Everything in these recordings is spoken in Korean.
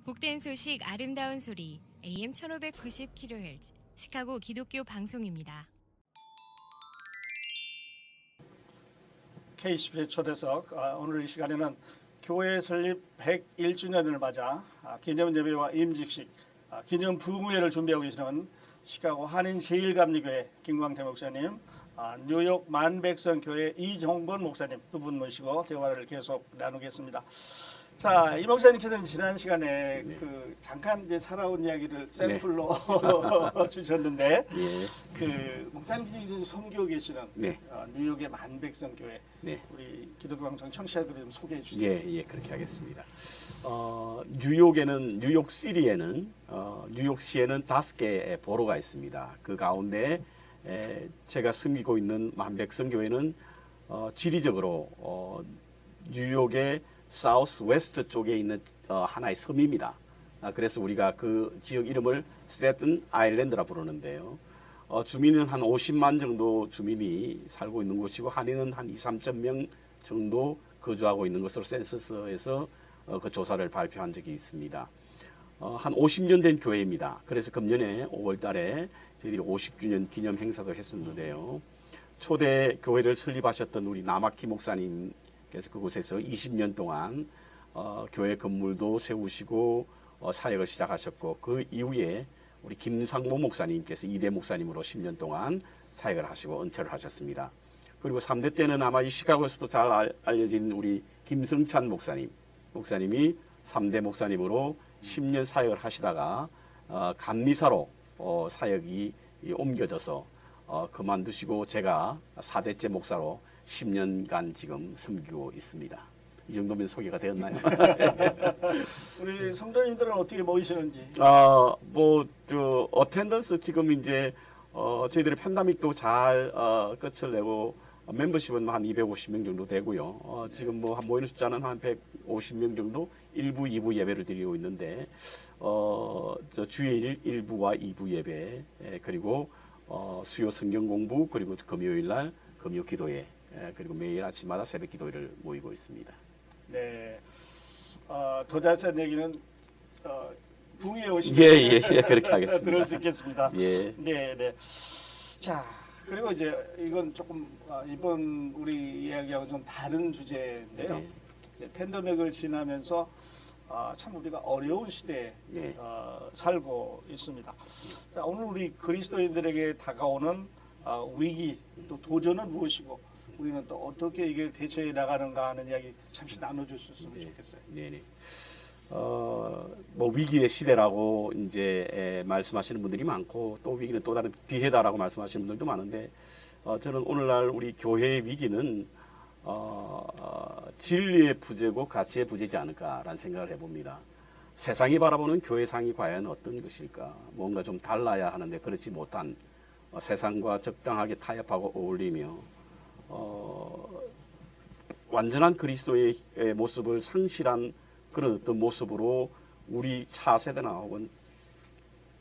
복된 소식 아름다운 소리 AM 1590kHz 시카고 기독교 방송입니다. K17 초대석 오늘 이 시간에는 교회 설립 101주년을 맞아 기념 예배와 임직식, 기념 부흥회를 준비하고 계시는 시카고 한인 제1감리교회 김광태 목사님, 뉴욕 만백성교회 이종번 목사님 두 분 모시고 대화를 계속 나누겠습니다. 자, 이 목사님께서는 지난 시간에 잠깐 이제 살아온 이야기를 샘플로 주셨는데, 그 목사님들이 섬기고 계시는 뉴욕의 만백성교회, 우리 기독교 방송 청취자들을 좀 소개해 주세요. 예, 그렇게 하겠습니다. 뉴욕에는 뉴욕시리에는 뉴욕시에는 5개의 보로가 있습니다. 그 가운데 제가 섬기고 있는 만백성교회는 지리적으로 뉴욕의 사우스 웨스트 쪽에 있는 하나의 섬입니다. 그래서 우리가 그 지역 이름을 스테튼 아일랜드라 부르는데요. 주민은 한 50만 정도 주민이 살고 있는 곳이고 한인은 한 2, 3천 명 정도 거주하고 있는 것으로 센서스에서 그 조사를 발표한 적이 있습니다. 한 50년 된 교회입니다. 그래서 금년에 5월 달에 저희들이 50주년 기념 행사도 했었는데요. 초대 교회를 설립하셨던 우리 나마키 목사님 그래서 그곳에서 20년 동안 교회 건물도 세우시고 사역을 시작하셨고 그 이후에 우리 김상모 목사님께서 2대 목사님으로 10년 동안 사역을 하시고 은퇴를 하셨습니다. 그리고 3대 때는 아마 이 시카고에서도 잘 알려진 우리 김성찬 목사님이 3대 목사님으로 10년 사역을 하시다가 감리사로 사역이 옮겨져서 그만두시고 제가 4대째 목사로 10년간 지금 섬기고 있습니다. 이 정도면 소개가 되었나요? 우리 성도님들은 어떻게 모이시는지? 어텐던스 지금 이제 저희들이 팬데믹도 잘 끝을 내고 멤버십은 한 250명 정도 되고요. 지금 뭐 모이는 숫자는 한 150명 정도 1부, 2부 예배를 드리고 있는데 주일 1부와 2부 예배 그리고 수요 성경 공부 그리고 금요일 날 금요 기도회 그리고 매일 아침마다 새벽 기도회를 모이고 있습니다. 네. 더 자세한 얘기는 부흥회 오시면 그렇게 하겠습니다. 들을 수 있겠습니다. 네. 자, 그리고 이제 이건 조금 이번 우리 이야기하고 좀 다른 주제인데요. 팬데믹을 지나면서 참 우리가 어려운 시대에 살고 있습니다. 자, 오늘 우리 그리스도인들에게 다가오는 위기 또 도전은 무엇이고 우리는 또 어떻게 이게 대처해 나가는가 하는 이야기 잠시 나눠주셨으면 좋겠어요. 뭐 위기의 시대라고 이제 말씀하시는 분들이 많고 또 위기는 또 다른 기회다라고 말씀하시는 분들도 많은데 저는 오늘날 우리 교회의 위기는 진리의 부재고 가치의 부재지 않을까라는 생각을 해봅니다. 세상이 바라보는 교회상이 과연 어떤 것일까? 뭔가 좀 달라야 하는데 그렇지 못한 세상과 적당하게 타협하고 어울리며 완전한 그리스도의 모습을 상실한 그런 어떤 모습으로 우리 차세대나 혹은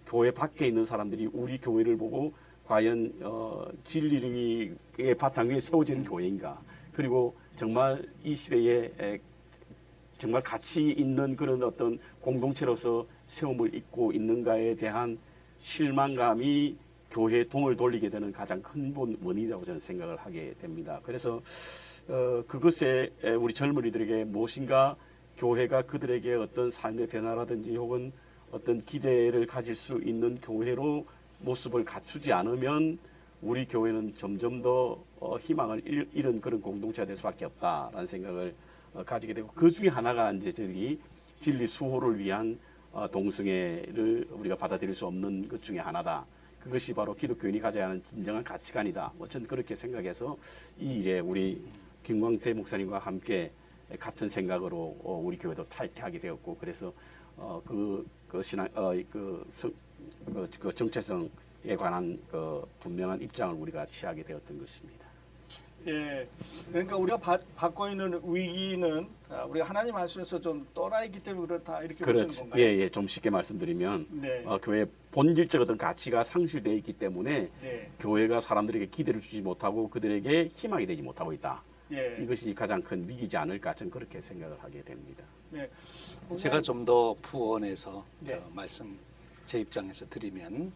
교회 밖에 있는 사람들이 우리 교회를 보고 과연 진리의 바탕 위에 세워진 교회인가 그리고 정말 이 시대에 정말 가치 있는 그런 어떤 공동체로서 세움을 잇고 있는가에 대한 실망감이 교회에 동을 돌리게 되는 가장 큰 원인이라고 저는 생각을 하게 됩니다. 그래서 그것에 우리 젊은이들에게 무엇인가 교회가 그들에게 어떤 삶의 변화라든지 혹은 어떤 기대를 가질 수 있는 교회로 모습을 갖추지 않으면 우리 교회는 점점 더 희망을 잃은 그런 공동체가 될 수밖에 없다라는 생각을 가지게 되고 그 중에 하나가 이제 저희들이 진리 수호를 위한 동성애를 우리가 받아들일 수 없는 것 중에 하나다. 그것이 바로 기독교인이 가져야 하는 진정한 가치관이다. 저는 그렇게 생각해서 이 일에 우리 김광태 목사님과 함께 같은 생각으로 우리 교회도 탈퇴하게 되었고 그래서 그 정체성에 관한 분명한 입장을 우리가 취하게 되었던 것입니다. 예, 그러니까 우리가 받고 있는 위기는 우리가 하나님 말씀에서 좀 떠나 있기 때문에 그렇다 이렇게 보시는 건가요? 좀 쉽게 말씀드리면 교회의 본질적 어떤 가치가 상실되어 있기 때문에 교회가 사람들에게 기대를 주지 못하고 그들에게 희망이 되지 못하고 있다. 이것이 가장 큰 위기지 않을까 저는 그렇게 생각을 하게 됩니다. 네. 제가 좀 더 부언해서 네. 말씀 제 입장에서 드리면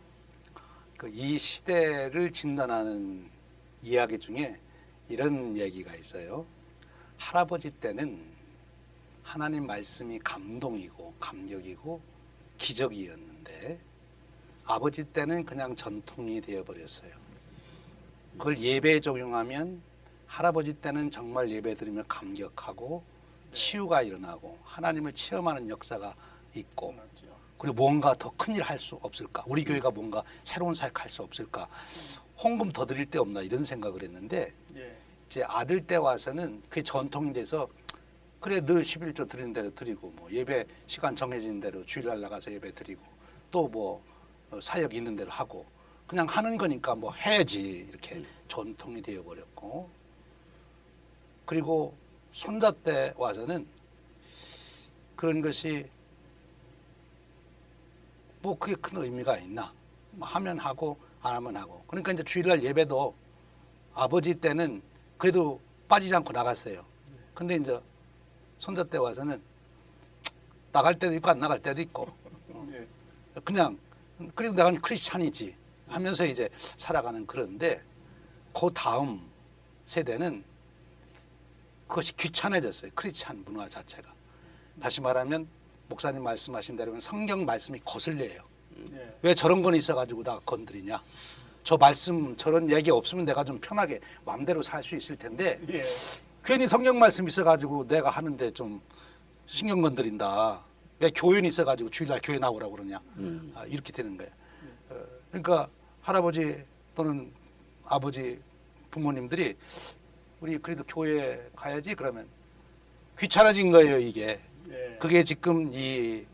이 시대를 진단하는 이야기 중에 이런 얘기가 있어요. 할아버지 때는 하나님 말씀이 감동이고 감격이고 기적이었는데 아버지 때는 그냥 전통이 되어버렸어요. 그걸 예배에 적용하면 할아버지 때는 정말 예배 드리며 감격하고 치유가 일어나고 하나님을 체험하는 역사가 있고 그리고 뭔가 더 큰일 할 수 없을까? 우리 교회가 뭔가 새로운 사역할 수 없을까? 헌금 더 드릴 데 없나 이런 생각을 했는데 예. 이제 아들 때 와서는 그게 전통이 돼서 그래 늘 11조 드리는 대로 드리고 뭐 예배 시간 정해진 대로 주일날 나가서 예배 드리고 또 뭐 사역 있는 대로 하고 그냥 하는 거니까 뭐 해야지 이렇게 전통이 되어버렸고 그리고 손자 때 와서는 그런 것이 뭐 그게 큰 의미가 있나 뭐 하면 하고 안 하면 하고 그러니까 이제 주일날 예배도 아버지 때는 그래도 빠지지 않고 나갔어요. 근데 이제 손자 때 와서는 나갈 때도 있고 안 나갈 때도 있고 예. 그냥 그래도 내가 크리스찬이지 하면서 이제 살아가는 그런데 그 다음 세대는 그것이 귀찮아졌어요. 크리스찬 문화 자체가. 다시 말하면 목사님 말씀하신 대로 성경 말씀이 거슬려요. 예. 왜 저런 건 있어가지고 나 건드리냐. 저 말씀 저런 얘기 없으면 내가 좀 편하게 마음대로 살 수 있을 텐데 예. 괜히 성경 말씀 있어가지고 내가 하는데 좀 신경 건드린다. 왜 교회는 있어가지고 주일날 교회 나오라고 그러냐. 이렇게 되는 거예요. 그러니까 할아버지 또는 아버지 부모님들이 우리 그래도 교회 가야지 그러면 귀찮아진 거예요 이게. 예. 그게 지금 이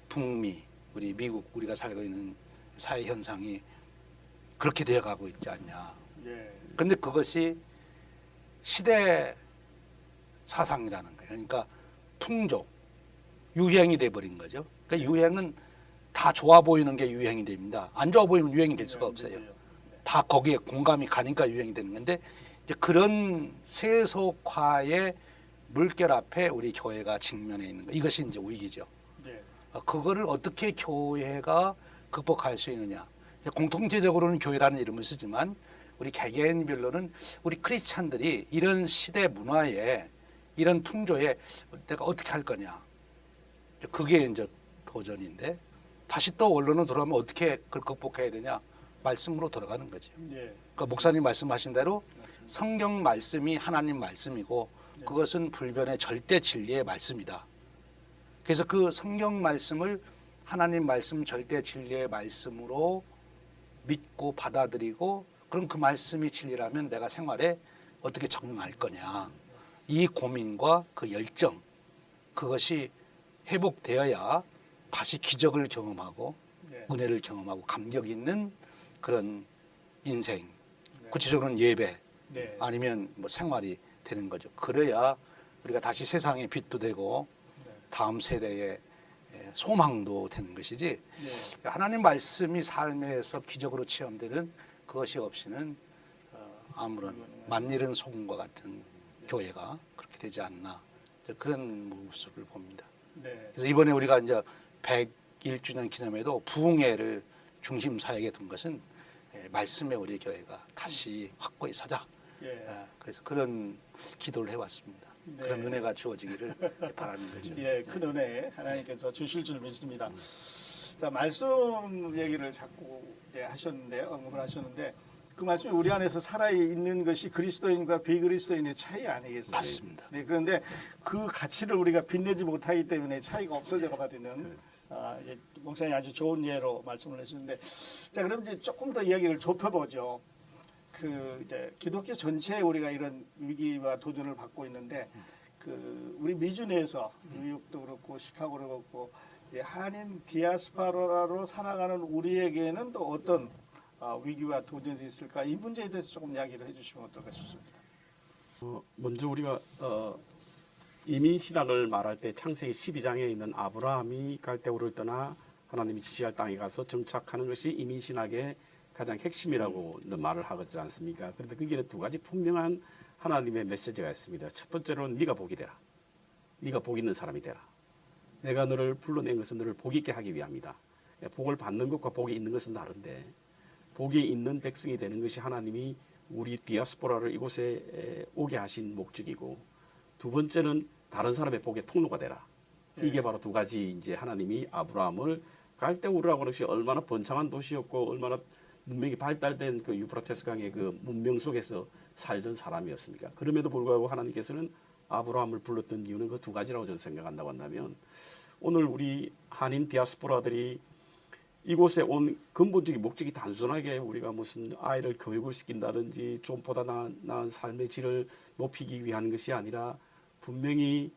북미 우리 미국 우리가 살고 있는 사회 현상이 그렇게 되어가고 있지 않냐. 예. 근데 그것이 시대 사상이라는 거예요. 그러니까 풍조, 유행이 돼버린 거죠. 그러니까 유행은 다 좋아 보이는 게 유행이 됩니다. 안 좋아 보이면 유행이 될 수가 없어요. 다 거기에 공감이 가니까 유행이 되는 건데 이제 그런 세속화의 물결 앞에 우리 교회가 직면해 있는 거. 이것이 이제 위기죠. 예. 그거를 어떻게 교회가 극복할 수 있느냐. 공통체적으로는 교회라는 이름을 쓰지만 우리 개개인별로는 우리 크리스찬들이 이런 시대 문화에 이런 풍조에 내가 어떻게 할 거냐. 그게 이제 도전인데 다시 또 원론으로 돌아오면 어떻게 그걸 극복해야 되냐. 말씀으로 돌아가는 거죠. 예. 그러니까 목사님 말씀하신 대로 성경 말씀이 하나님 말씀이고 그것은 불변의 절대 진리의 말씀이다. 그래서 그 성경 말씀을 하나님 말씀 절대 진리의 말씀으로 믿고 받아들이고 그럼 그 말씀이 진리라면 내가 생활에 어떻게 적용할 거냐. 이 고민과 그 열정 그것이 회복되어야 다시 기적을 경험하고 예. 은혜를 경험하고 감격 있는 그런 인생 구체적으로는 예배 네. 아니면 뭐 생활이 되는 거죠. 그래야 우리가 다시 세상의 빛도 되고 다음 세대의 소망도 되는 것이지 네. 하나님 말씀이 삶에서 기적으로 체험되는 그것이 없이는 아무런 만일은 소금과 같은 교회가 그렇게 되지 않나 그런 모습을 봅니다. 네. 그래서 이번에 우리가 이제 101주년 기념에도 부흥회를 중심 사역에 둔 것은 말씀에 우리 교회가 다시 확고히 서자. 예. 그래서 그런 기도를 해왔습니다. 네. 그런 은혜가 주어지기를 바라는 거죠. 예, 큰 은혜 하나님께서 주실 줄 믿습니다. 자, 말씀 얘기를 자꾸 이제 하셨는데 언급을 하셨는데 그 말씀이 우리 안에서 살아 있는 것이 그리스도인과 비그리스도인의 차이 아니겠어요? 맞습니다. 네, 그런데 그 가치를 우리가 빛내지 못하기 때문에 차이가 없어져 버리는 이제 목사님 아주 좋은 예로 말씀을 하시는데 자, 그럼 이제 조금 더 이야기를 좁혀보죠. 그 이제 기독교 전체에 우리가 이런 위기와 도전을 받고 있는데 그 우리 미주 내에서 뉴욕도 그렇고 시카고도 그렇고 한인 디아스포라로 살아가는 우리에게는 또 어떤 위기와 도전이 있을까? 이 문제에 대해서 조금 이야기를 해주시면 어떨까 싶습니다. 먼저 우리가 이민 신학을 말할 때 창세기 12장에 있는 아브라함이 갈대우를 떠나 하나님이 지시할 땅에 가서 정착하는 것이 이민 신학의 가장 핵심이라고 말을 하지 않습니까? 그런데 거기에는 두 가지 분명한 하나님의 메시지가 있습니다. 첫 번째로는 네가 복이 되라. 네가 복 있는 사람이 되라. 내가 너를 불러낸 것은 너를 복 있게 하기 위함이다. 복을 받는 것과 복이 있는 것은 다른데 복이 있는 백성이 되는 것이 하나님이 우리 디아스포라를 이곳에 오게 하신 목적이고, 두 번째는 다른 사람의 복의 통로가 되라. 이게 바로 두 가지 이제 하나님이 아브라함을 갈대우르라고 하는 것이 얼마나 번창한 도시였고 얼마나 문명이 발달된 그 유프라테스 강의 그 문명 속에서 살던 사람이었습니까? 그럼에도 불구하고 하나님께서는 아브라함을 불렀던 이유는 그 두 가지라고 저는 생각한다고 한다면, 오늘 우리 한인 디아스포라들이 이곳에 온 근본적인 목적이 단순하게 우리가 무슨 아이를 교육을 시킨다든지 좀 보다 나은 삶의 질을 높이기 위한 것이 아니라, 분명히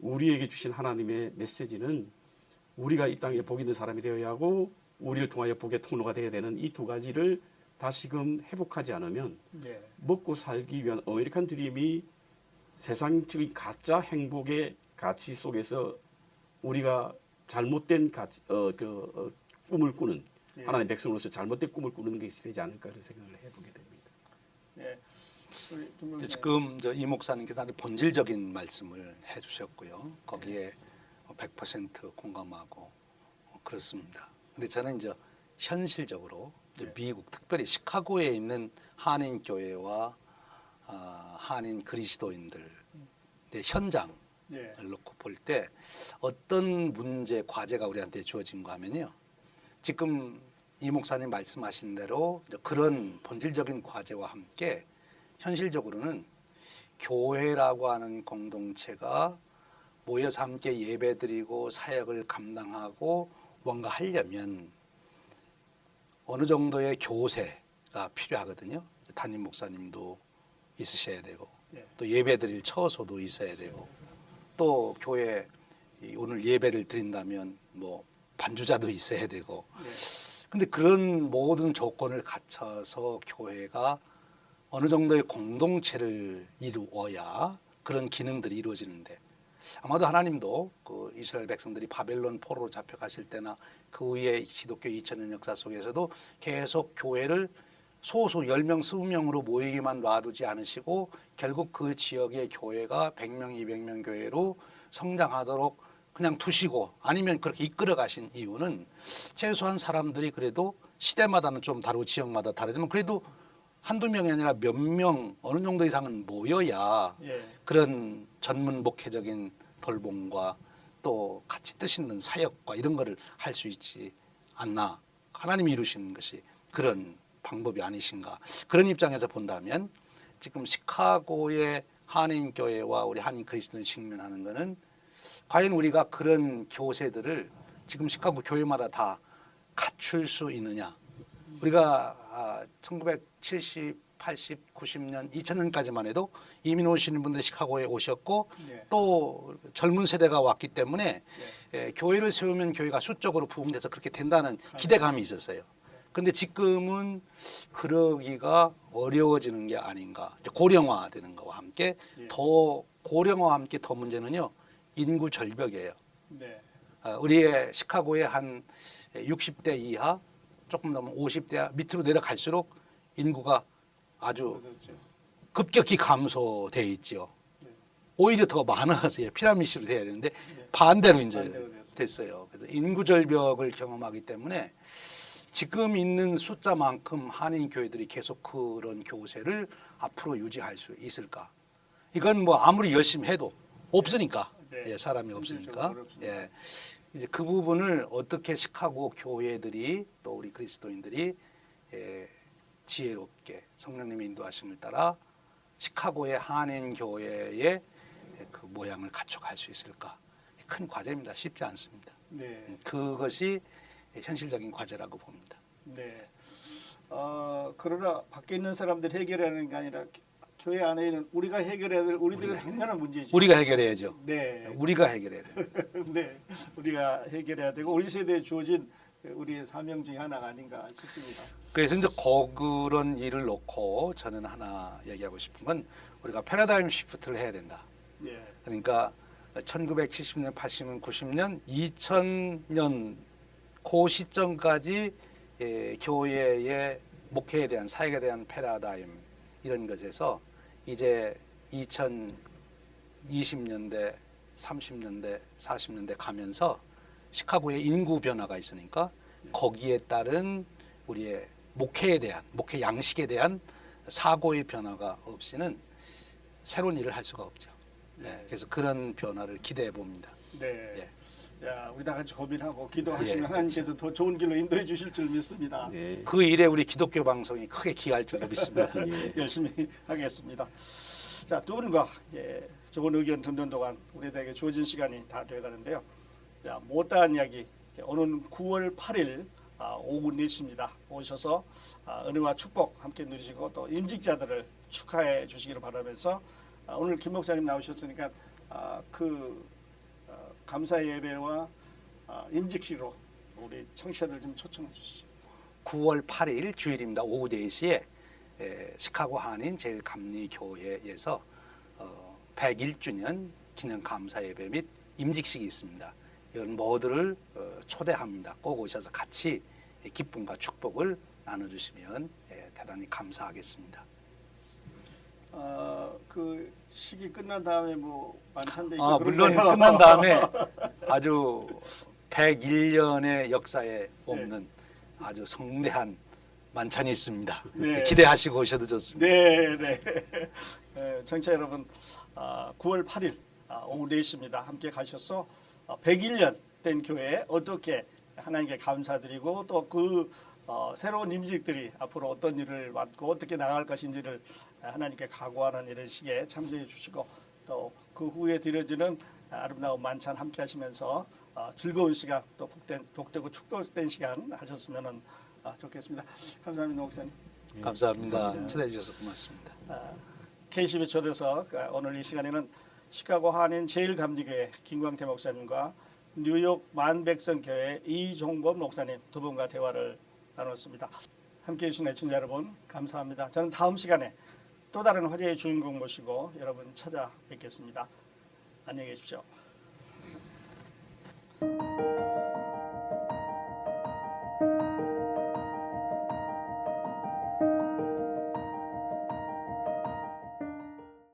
우리에게 주신 하나님의 메시지는 우리가 이 땅에 복 있는 사람이 되어야 하고 우리를 통하여 복의 통로가 되어야 되는 이 두 가지를 다시금 회복하지 않으면 예. 먹고 살기 위한 아메리칸 드림이 세상적인 가짜 행복의 가치 속에서 우리가 잘못된 꿈을 꾸는, 예. 하나님의 백성으로서 잘못된 꿈을 꾸는 것이 되지 않을까 그런 생각을 해보게 됩니다. 예. 우리 김명재. 지금 이 목사님께서 아주 본질적인 말씀을 해주셨고요. 거기에 100% 공감하고 그렇습니다. 근데 저는 이제 현실적으로 이제 미국, 특별히 시카고에 있는 한인 교회와 한인 그리스도인들의 현장을 예. 놓고 볼 때 어떤 문제, 과제가 우리한테 주어진가 하면요. 지금 이 목사님 말씀하신 대로 그런 본질적인 과제와 함께 현실적으로는 교회라고 하는 공동체가 모여서 함께 예배드리고 사역을 감당하고 뭔가 하려면 어느 정도의 교세가 필요하거든요. 담임 목사님도 있으셔야 되고, 예. 또 예배드릴 처소도 있어야 되고, 또 교회 오늘 예배를 드린다면 뭐 반주자도 있어야 되고. 근데 그런 모든 조건을 갖춰서 교회가 어느 정도의 공동체를 이루어야 그런 기능들이 이루어지는데, 아마도 하나님도 그 이스라엘 백성들이 바벨론 포로로 잡혀가실 때나 그 후에 기독교 2000년 역사 속에서도 계속 교회를 소수 10명, 20명으로 모이게만 놔두지 않으시고 결국 그 지역의 교회가 100명, 200명 교회로 성장하도록 그냥 두시고, 아니면 그렇게 이끌어 가신 이유는 최소한 사람들이 그래도 시대마다는 좀 다르고 지역마다 다르지만 그래도 한두 명이 아니라 몇 명, 어느 정도 이상은 모여야 예. 그런 전문 목회적인 돌봄과 또 같이 뜻 있는 사역과 이런 거를 할 수 있지 않나. 하나님이 이루시는 것이 그런 방법이 아니신가. 그런 입장에서 본다면 지금 시카고의 한인교회와 우리 한인 그리스도인이 직면하는 것은 과연 우리가 그런 교세들을 지금 시카고 교회마다 다 갖출 수 있느냐. 우리가 1970, 80, 90년, 2000년까지만 해도 이민 오시는 분들이 시카고에 오셨고 네. 또 젊은 세대가 왔기 때문에 교회를 세우면 교회가 수적으로 부흥돼서 그렇게 된다는 기대감이 있었어요. 그런데 지금은 그러기가 어려워지는 게 아닌가. 고령화되는 것과 함께 더 고령화와 함께 더 문제는요. 인구 절벽이에요. 네. 우리의 시카고의 한 60대 이하, 조금 넘은 50대 밑으로 내려갈수록 인구가 아주 그렇죠. 급격히 감소돼 있죠. 오히려 더 많아서요. 피라미드로 돼야 되는데 반대로 이제 반대로 됐어요. 그래서 인구 절벽을 경험하기 때문에 지금 있는 숫자만큼 한인 교회들이 계속 그런 교세를 앞으로 유지할 수 있을까? 이건 뭐 아무리 열심히 해도 없으니까. 네. 예, 사람이 없으니까. 어렵습니다. 예. 이제 그 부분을 어떻게 시카고 교회들이 또 우리 그리스도인들이 지혜롭게 성령님의 인도하심을 따라 시카고의 한인 교회의 그 모양을 갖춰갈 수 있을까? 큰 과제입니다. 쉽지 않습니다. 네. 그것이 현실적인 과제라고 봅니다. 네. 그러나 밖에 있는 사람들이 해결하는 게 아니라 교회 안에 있는 우리가 해결해야 될 우리들의 당연한 문제지. 우리가 해결해야죠. 네. 우리가 해결해야 돼요. 네. 우리가 해결해야 되고 우리 세대에 주어진 우리의 사명 중에 하나가 아닌가 싶습니다. 그래서 이제 그런 일을 놓고 저는 하나 얘기하고 싶은 건 우리가 패러다임 시프트를 해야 된다. 예. 그러니까 1970년, 80년, 90년, 2000년 그 시점까지 교회의 목회에 대한 사역에 대한 패러다임 이런 것에서 이제 2020년대 30년대, 40년대 가면서 시카고의 인구 변화가 있으니까 거기에 따른 우리의 목회 양식에 대한 사고의 변화가 없이는 새로운 일을 할 수가 없죠. 네, 그래서 그런 변화를 기대해 봅니다. 네. 예. 야, 우리 다 같이 고민하고 기도하시면 예, 하나님께서 더 좋은 길로 인도해 주실 줄 믿습니다. 예. 그 일에 우리 기독교 방송이 크게 기여할 줄로 믿습니다. 열심히 하겠습니다. 자, 두 분과 이제 좋은 의견 듣는 동안 우리들에게 주어진 시간이 다 돼가는데요. 자, 못다한 이야기 이제 오는 9월 8일 오후 4시입니다. 오셔서 은혜와 축복 함께 누리시고 또 임직자들을 축하해 주시기를 바라면서 오늘 김 목사님 나오셨으니까 감사 예배와 임직식으로 우리 청취자들 좀 초청해 주시죠. 9월 8일 주일입니다. 오후 4시에 시카고 한인 제일감리교회에서 101주년 기념 감사 예배 및 임직식이 있습니다. 이런 모두를 초대합니다. 꼭 오셔서 같이 기쁨과 축복을 나눠주시면 대단히 감사하겠습니다. 그 시기 끝난 다음에 뭐 만찬도 있고 물론 그런가요? 끝난 다음에 아주 101년의 역사에 없는 아주 성대한 만찬이 있습니다. 네. 기대하시고 오셔도 좋습니다. 네, 네. 청취자 여러분, 9월 8일 오후 4시입니다. 함께 가셔서 101년 된 교회에 어떻게 하나님께 감사드리고 또 그 새로운 임직들이 앞으로 어떤 일을 맡고 어떻게 나아갈 것인지를 하나님께 각오하는 이런 시기에 참여해 주시고 또 그 후에 드려지는 아름다운 만찬 함께 하시면서 즐거운 시간 또 복되고 축복된 시간 하셨으면 좋겠습니다. 감사합니다, 목사님. 감사합니다. 초대해 주셔서 고맙습니다. KCB 초대석 오늘 이 시간에는 시카고 한인 제일감리교회 김광태 목사님과 뉴욕 만백성교회 이종범 목사님 두 분과 대화를 나눴습니다. 함께해 주신 애청자 여러분 감사합니다. 저는 다음 시간에 또 다른 화제의 주인공 모시고 여러분 찾아뵙겠습니다. 안녕히 계십시오.